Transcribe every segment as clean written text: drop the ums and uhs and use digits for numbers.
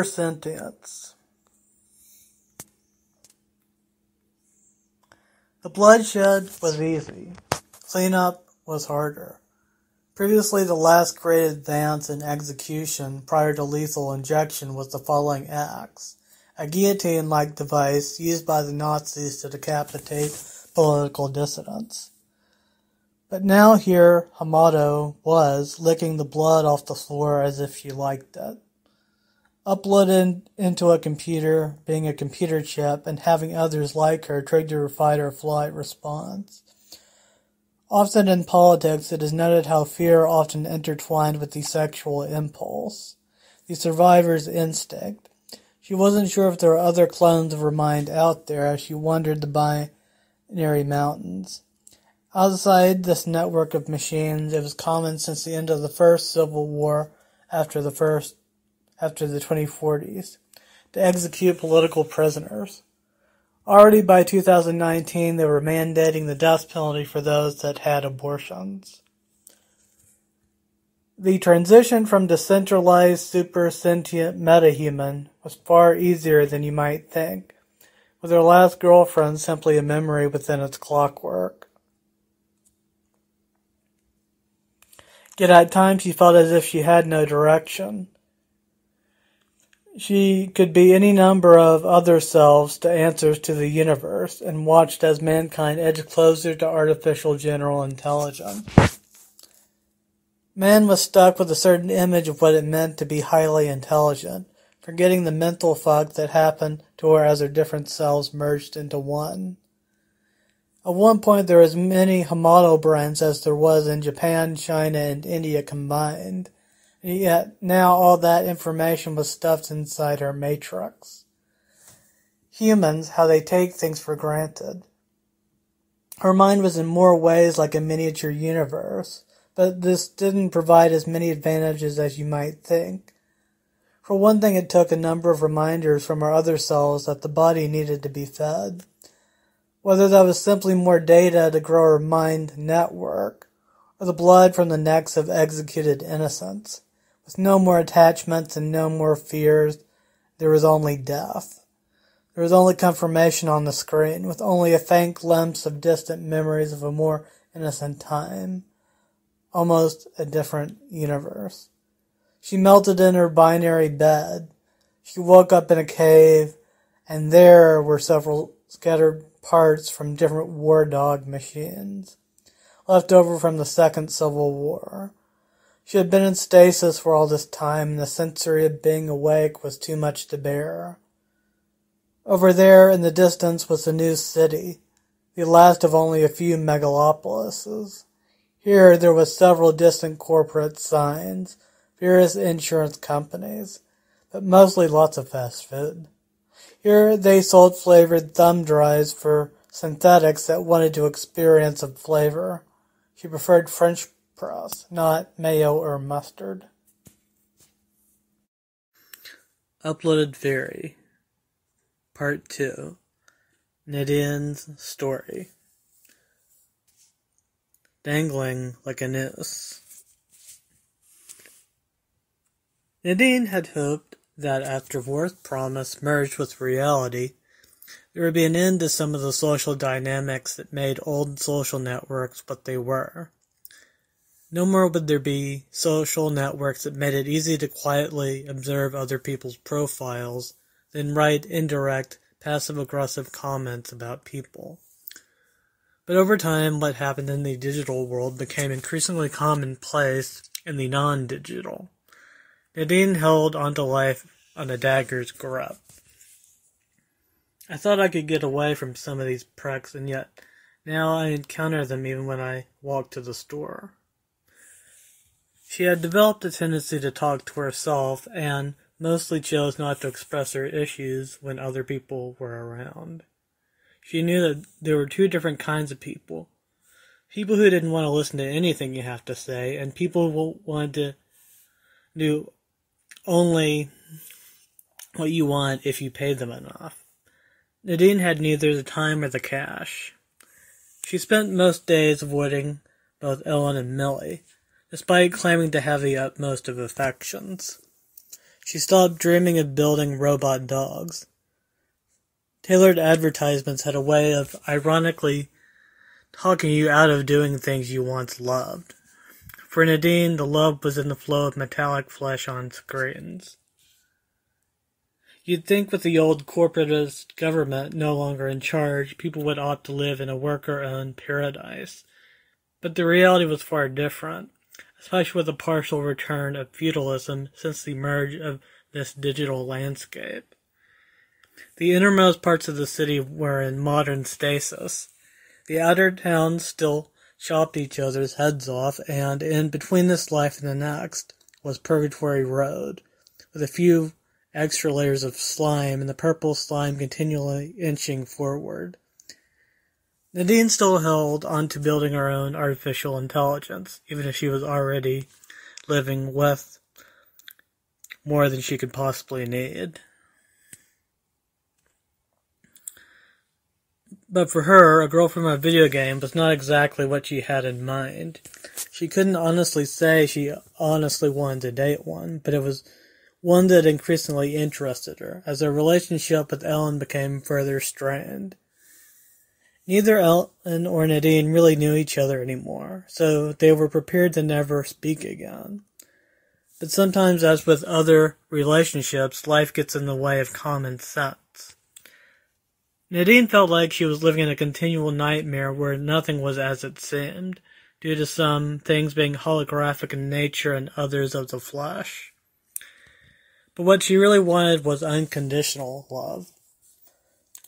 Sentience. The bloodshed was easy. Cleanup was harder. Previously, the last great advance in execution prior to lethal injection was the falling axe, a guillotine-like device used by the Nazis to decapitate political dissidents. But now here Hemato was, licking the blood off the floor as if she liked it. Uploaded into a computer, being a computer chip, and having others like her trigger a fight-or-flight response. Often in politics, it is noted how fear often intertwined with the sexual impulse, the survivor's instinct. She wasn't sure if there were other clones of her mind out there as she wandered the binary mountains. Outside this network of machines, it was common since the end of the first Civil War after the 2040s, to execute political prisoners. Already by 2019, they were mandating the death penalty for those that had abortions. The transition from decentralized, super-sentient metahuman was far easier than you might think, with her last girlfriend simply a memory within its clockwork. Yet at times she felt as if she had no direction. She could be any number of other selves to answers to the universe, and watched as mankind edged closer to artificial general intelligence. Man was stuck with a certain image of what it meant to be highly intelligent, forgetting the mental fuck that happened to her as her different selves merged into one. At one point there were as many Hemato brains as there was in Japan, China, and India combined. Yet now all that information was stuffed inside her matrix. Humans, how they take things for granted. Her mind was in more ways like a miniature universe, but this didn't provide as many advantages as you might think. For one thing, it took a number of reminders from her other selves that the body needed to be fed. Whether that was simply more data to grow her mind network, or the blood from the necks of executed innocents. With no more attachments and no more fears, there was only death. There was only confirmation on the screen, with only a faint glimpse of distant memories of a more innocent time. Almost a different universe. She melted in her binary bed. She woke up in a cave, and there were several scattered parts from different war dog machines, left over from the Second Civil War. She had been in stasis for all this time, and the sensory of being awake was too much to bear. Over there in the distance was the new city, the last of only a few megalopolises. Here there were several distant corporate signs, various insurance companies, but mostly lots of fast food. Here they sold flavored thumb drives for synthetics that wanted to experience a flavor. She preferred French press, not mayo or mustard. Uploaded Fairy Part 2 Nadine's Story. Dangling like a noose. Nadine had hoped that after Worth's promise merged with reality, there would be an end to some of the social dynamics that made old social networks what they were. No more would there be social networks that made it easy to quietly observe other people's profiles, then write indirect, passive-aggressive comments about people. But over time, what happened in the digital world became increasingly commonplace in the non-digital. Nadine held onto life on a dagger's grip. I thought I could get away from some of these pricks, and yet now I encounter them even when I walk to the store. She had developed a tendency to talk to herself, and mostly chose not to express her issues when other people were around. She knew that there were two different kinds of people. People who didn't want to listen to anything you have to say, and people who wanted to do only what you want if you paid them enough. Nadine had neither the time or the cash. She spent most days avoiding both Ellen and Millie, despite claiming to have the utmost of affections. She stopped dreaming of building robot dogs. Tailored advertisements had a way of ironically talking you out of doing things you once loved. For Nadine, the love was in the flow of metallic flesh on screens. You'd think with the old corporatist government no longer in charge, people would opt to live in a worker-owned paradise. But the reality was far different, especially with the partial return of feudalism since the merge of this digital landscape. The innermost parts of the city were in modern stasis. The outer towns still chopped each other's heads off, and in between this life and the next was Purgatory Road, with a few extra layers of slime, and the purple slime continually inching forward. Nadine still held on to building her own artificial intelligence, even if she was already living with more than she could possibly need. But for her, a girl from a video game was not exactly what she had in mind. She couldn't honestly say she honestly wanted to date one, but it was one that increasingly interested her, as their relationship with Ellen became further strained. Neither Ellen or Nadine really knew each other anymore, so they were prepared to never speak again. But sometimes, as with other relationships, life gets in the way of common sense. Nadine felt like she was living in a continual nightmare where nothing was as it seemed, due to some things being holographic in nature and others of the flesh. But what she really wanted was unconditional love.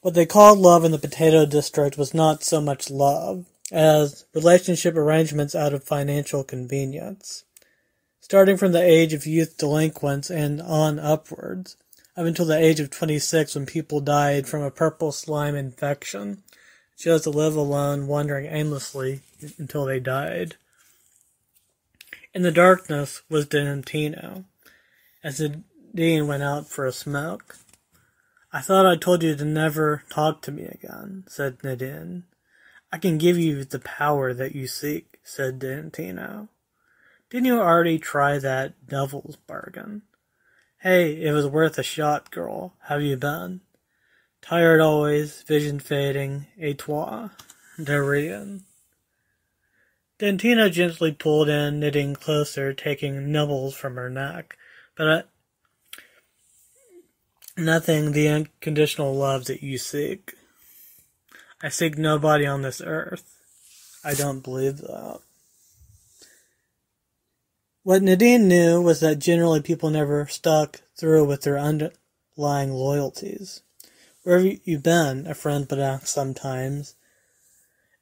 What they called love in the Potato District was not so much love, as relationship arrangements out of financial convenience. Starting from the age of youth delinquents and on upwards, up until the age of 26 when people died from a purple slime infection, chose to live alone, wandering aimlessly until they died. In the darkness was Dantino, as Nadine went out for a smoke. "I thought I told you to never talk to me again," said Nadine. "I can give you the power that you seek," said Dantino. "Didn't you already try that devil's bargain? Hey, it was worth a shot, girl. Have you been? Tired always, vision fading, et toi, Darian." Dantino gently pulled in, knitting closer, taking nibbles from her neck. "But nothing the unconditional love that you seek. I seek nobody on this earth." "I don't believe that." What Nadine knew was that generally people never stuck through with their underlying loyalties. "Where have you been?" a friend would ask sometimes.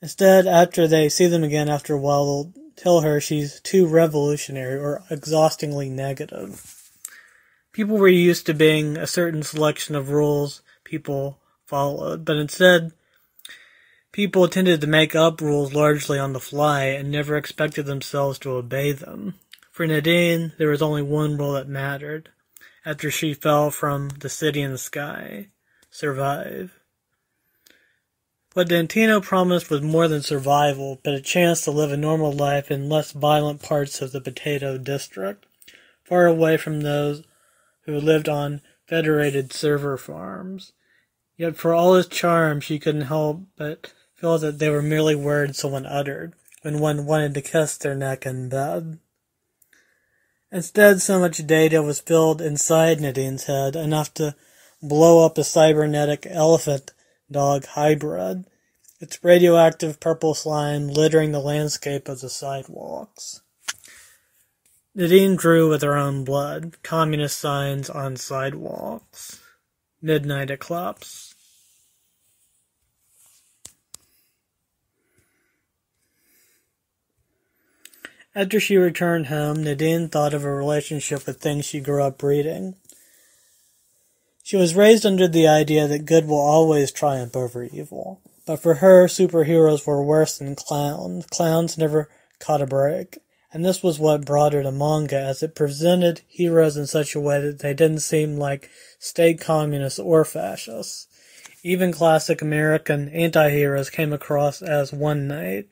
Instead, after they see them again after a while, they'll tell her she's too revolutionary or exhaustingly negative. People were used to being a certain selection of rules people followed, but instead, people tended to make up rules largely on the fly and never expected themselves to obey them. For Nadine, there was only one rule that mattered. After she fell from the city in the sky, survive. What Dantino promised was more than survival, but a chance to live a normal life in less violent parts of the Potato District, far away from those who lived on federated server farms. Yet for all his charm, she couldn't help but feel that they were merely words someone uttered when one wanted to kiss their neck in bed. Instead, so much data was filled inside Nadine's head, enough to blow up a cybernetic elephant-dog hybrid, its radioactive purple slime littering the landscape of the sidewalks. Nadine drew with her own blood, communist signs on sidewalks, midnight eclipse. After she returned home, Nadine thought of a relationship with things she grew up reading. She was raised under the idea that good will always triumph over evil. But for her, superheroes were worse than clowns. Clowns never caught a break. And this was what brought her to manga, as it presented heroes in such a way that they didn't seem like state communists or fascists. Even classic American anti-heroes came across as one-night,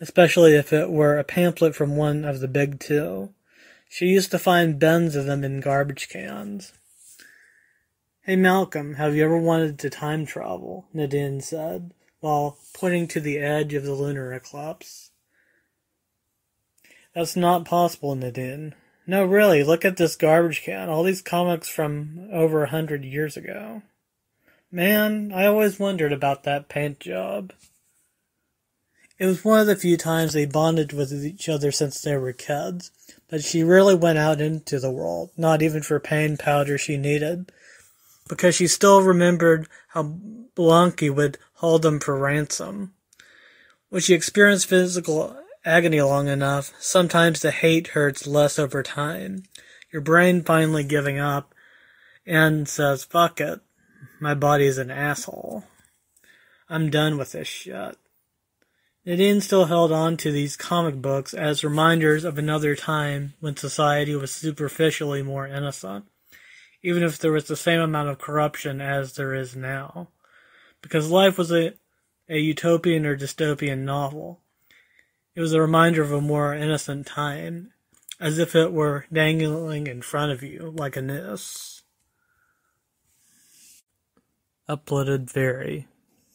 especially if it were a pamphlet from one of the big two. She used to find bins of them in garbage cans. "Hey Malcolm, have you ever wanted to time travel?" Nadine said, while pointing to the edge of the lunar eclipse. "That's not possible, Nadine." "No, really, look at this garbage can. All these comics from over 100 years ago." "Man, I always wondered about that paint job." It was one of the few times they bonded with each other since they were kids, but she really went out into the world, not even for pain powder she needed, because she still remembered how Blanky would hold them for ransom. When she experienced physical agony long enough, sometimes the hate hurts less over time. Your brain finally giving up and says, "Fuck it, my body's an asshole. I'm done with this shit." Nadine still held on to these comic books as reminders of another time when society was superficially more innocent, even if there was the same amount of corruption as there is now. Because life was a utopian or dystopian novel. It was a reminder of a more innocent time, as if it were dangling in front of you like a noose. Uploaded Very,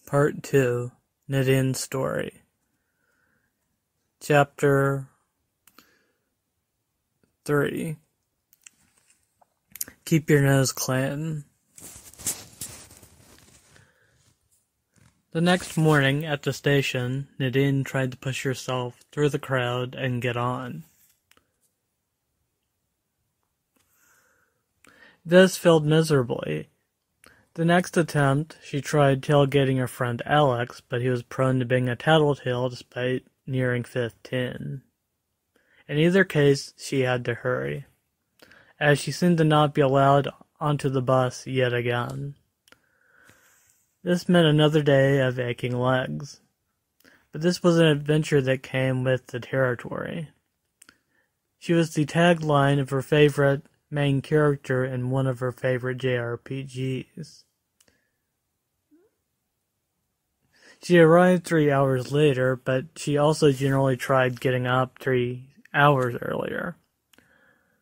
Part 2, Nadine's Story. Chapter 3. Keep your nose clean. The next morning at the station, Nadine tried to push herself through the crowd and get on. This failed miserably. The next attempt, she tried tailgating her friend Alex, but he was prone to being a tattletale despite nearing 15. In either case, she had to hurry, as she seemed to not be allowed onto the bus yet again. This meant another day of aching legs, but this was an adventure that came with the territory. She was the tagline of her favorite main character in one of her favorite JRPGs. She arrived 3 hours later, but she also generally tried getting up 3 hours earlier.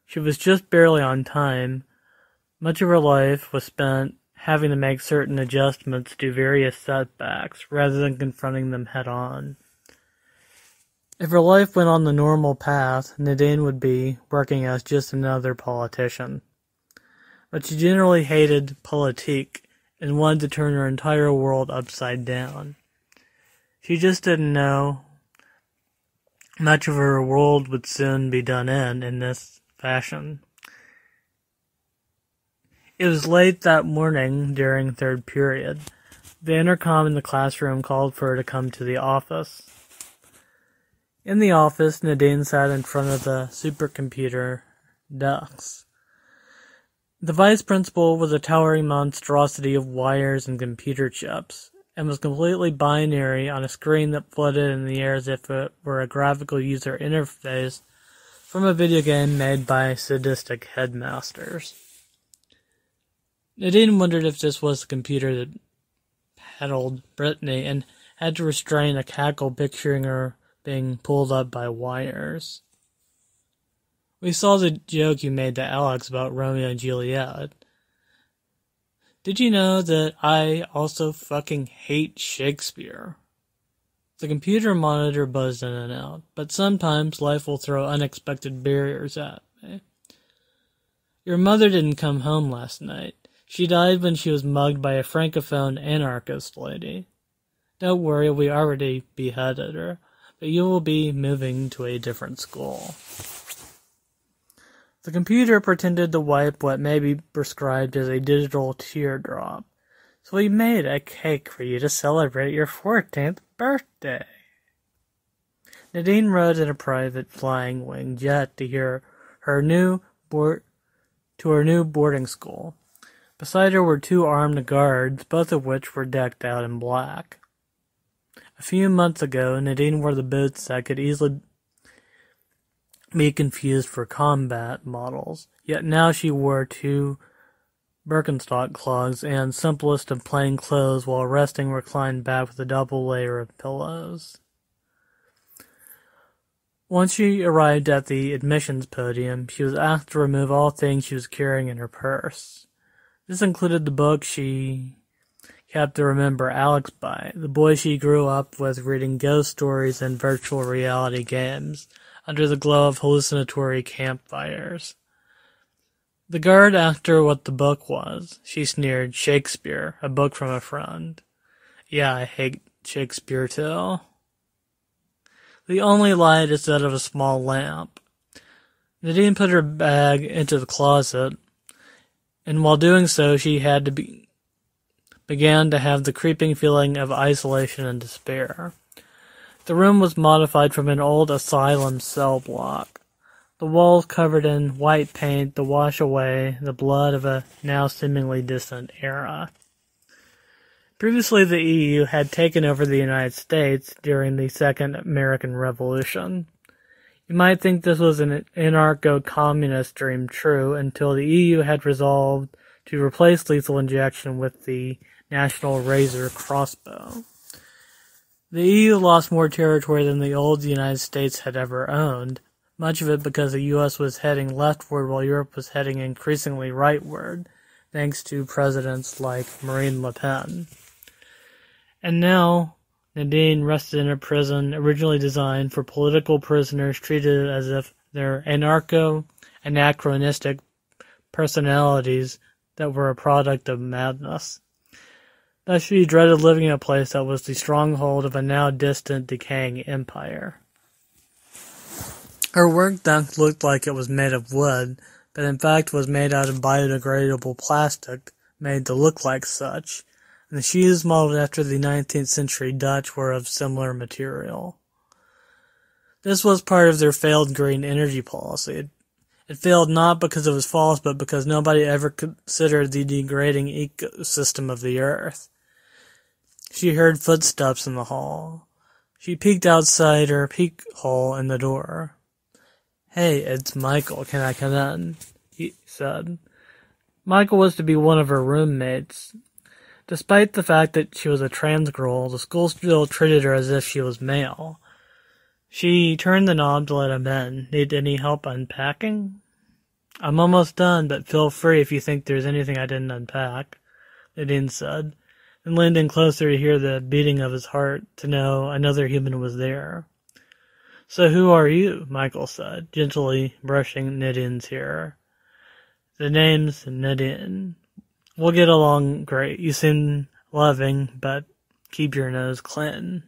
She was just barely on time. Much of her life was spent having to make certain adjustments to various setbacks rather than confronting them head-on. If her life went on the normal path, Nadine would be working as just another politician. But she generally hated politique and wanted to turn her entire world upside down. She just didn't know much of her world would soon be done in this fashion. It was late that morning during third period. The intercom in the classroom called for her to come to the office. In the office, Nadine sat in front of the supercomputer desk. The vice principal was a towering monstrosity of wires and computer chips, and was completely binary on a screen that floated in the air as if it were a graphical user interface from a video game made by sadistic headmasters. Nadine wondered if this was the computer that peddled Brittany and had to restrain a cackle picturing her being pulled up by wires. "We saw the joke you made to Alex about Romeo and Juliet. Did you know that I also fucking hate Shakespeare?" The computer monitor buzzed in and out, but sometimes life will throw unexpected barriers at me. "Your mother didn't come home last night. She died when she was mugged by a francophone anarchist lady. Don't worry, we already beheaded her, but you will be moving to a different school." The computer pretended to wipe what may be prescribed as a digital teardrop. "So we made a cake for you to celebrate your 14th birthday." Nadine rode in a private flying wing jet to her new boarding school. Beside her were 2 armed guards, both of which were decked out in black. A few months ago, Nadine wore the boots that could easily be confused for combat models, yet now she wore 2 Birkenstock clogs and simplest of plain clothes while resting reclined back with a double layer of pillows. Once she arrived at the admissions podium, she was asked to remove all things she was carrying in her purse. This included the book she kept to remember Alex by, the boy she grew up with reading ghost stories and virtual reality games under the glow of hallucinatory campfires. The guard asked her what the book was. She sneered, "Shakespeare, a book from a friend." "Yeah, I hate Shakespeare too." The only light is that of a small lamp. Nadine put her bag into the closet, and while doing so she began to have the creeping feeling of isolation and despair. The room was modified from an old asylum cell block, the walls covered in white paint to wash away the blood of a now seemingly distant era. Previously, the EU had taken over the United States during the Second American Revolution. You might think this was an anarcho-communist dream true until the EU had resolved to replace lethal injection with the National Razor crossbow. The EU lost more territory than the old United States had ever owned, much of it because the US was heading leftward while Europe was heading increasingly rightward, thanks to presidents like Marine Le Pen. And now, Nadine rested in a prison originally designed for political prisoners treated as if they're anachronistic personalities that were a product of madness. Thus she dreaded living in a place that was the stronghold of a now distant, decaying empire. Her work desk looked like it was made of wood, but in fact was made out of biodegradable plastic, made to look like such, and the shoes modeled after the 19th century Dutch were of similar material. This was part of their failed green energy policy. It failed not because it was false, but because nobody ever considered the degrading ecosystem of the earth. She heard footsteps in the hall. She peeked outside her peek-hole in the door. "Hey, it's Michael. Can I come in?" he said. Michael was to be one of her roommates. Despite the fact that she was a trans girl, the school still treated her as if she was male. She turned the knob to let him in. "Need any help unpacking?" "I'm almost done, but feel free if you think there's anything I didn't unpack," Nadine said, and leaned in closer to hear the beating of his heart, to know another human was there. "So who are you?" Michael said, gently brushing Nadine's hair. "The name's Nadine. We'll get along great. You seem loving, but keep your nose clean."